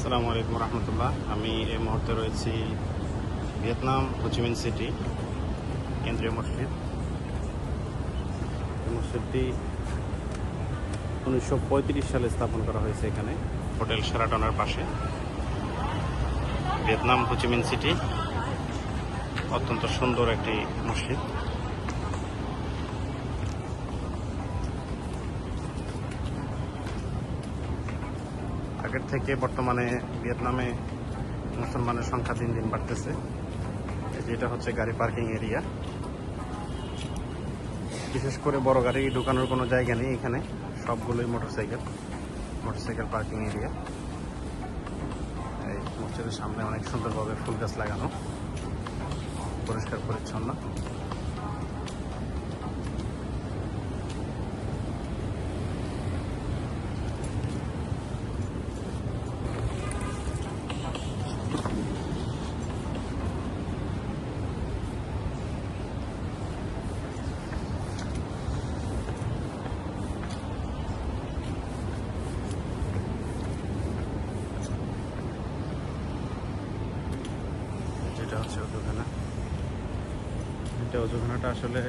আসসালামু আলাইকুম রহমতুল্লাহ। আমি এই মুহূর্তে রয়েছি ভিয়েতনাম হোচিমিন সিটি কেন্দ্রীয় মসজিদ। এই মসজিদটি 1935 সালে স্থাপন করা হয়েছে এখানে হোটেল শেরাটনের পাশে। ভিয়েতনাম হোচিমিন সিটি অত্যন্ত সুন্দর একটি মসজিদ। আগের থেকে বর্তমানে ভিয়েতনামে মুসলমানের সংখ্যা দিন দিন বাড়তেছে। যেটা হচ্ছে গাড়ি পার্কিং এরিয়া, বিশেষ করে বড় গাড়ি ঢোকানোর কোনো জায়গা নেই এখানে, সবগুলোই মোটরসাইকেল পার্কিং এরিয়া। এই মসজিদের সামনে অনেক সুন্দরভাবে ফুল গাছ লাগানো, পরিষ্কার পরিচ্ছন্ন। এটা হচ্ছে অজুখানা। এটা অজুখানাটা আসলে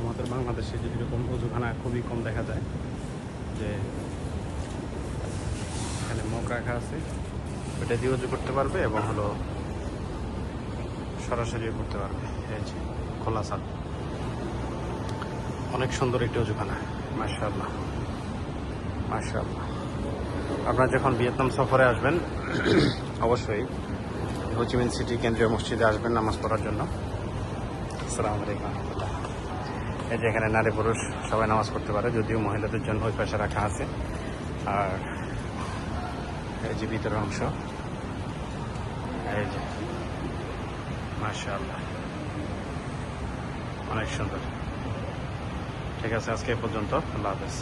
আমাদের বাংলাদেশে যেরকম অজুখানা খুবই কম দেখা যায়, যে এখানে মগ রাখা আছে, ওটা দিয়ে অজু করতে পারবে এবং হলো সরাসরিও করতে পারবে। এই যে খোলা ছাদ, অনেক সুন্দর একটি অজুখানা। মাশাআল্লাহ মাশাআল্লাহ। আপনারা যখন ভিয়েতনাম সফরে আসবেন অবশ্যই হোচিমিন সিটি কেন্দ্রীয় মসজিদে আসবেন নামাজ পড়ার জন্য। আসসালামু আলাইকুম রহমতুল্লাহ। এই যে এখানে নারী পুরুষ সবাই নামাজ পড়তে পারে, যদিও মহিলাদের জন্য ওই পাশে রাখা আছে। আর এই যে ভিতরের অংশ, এই যে মাশাআল্লাহ অনেক সুন্দর। ঠিক আছে, আজকে এ পর্যন্ত। আল্লাহ হাফেজ।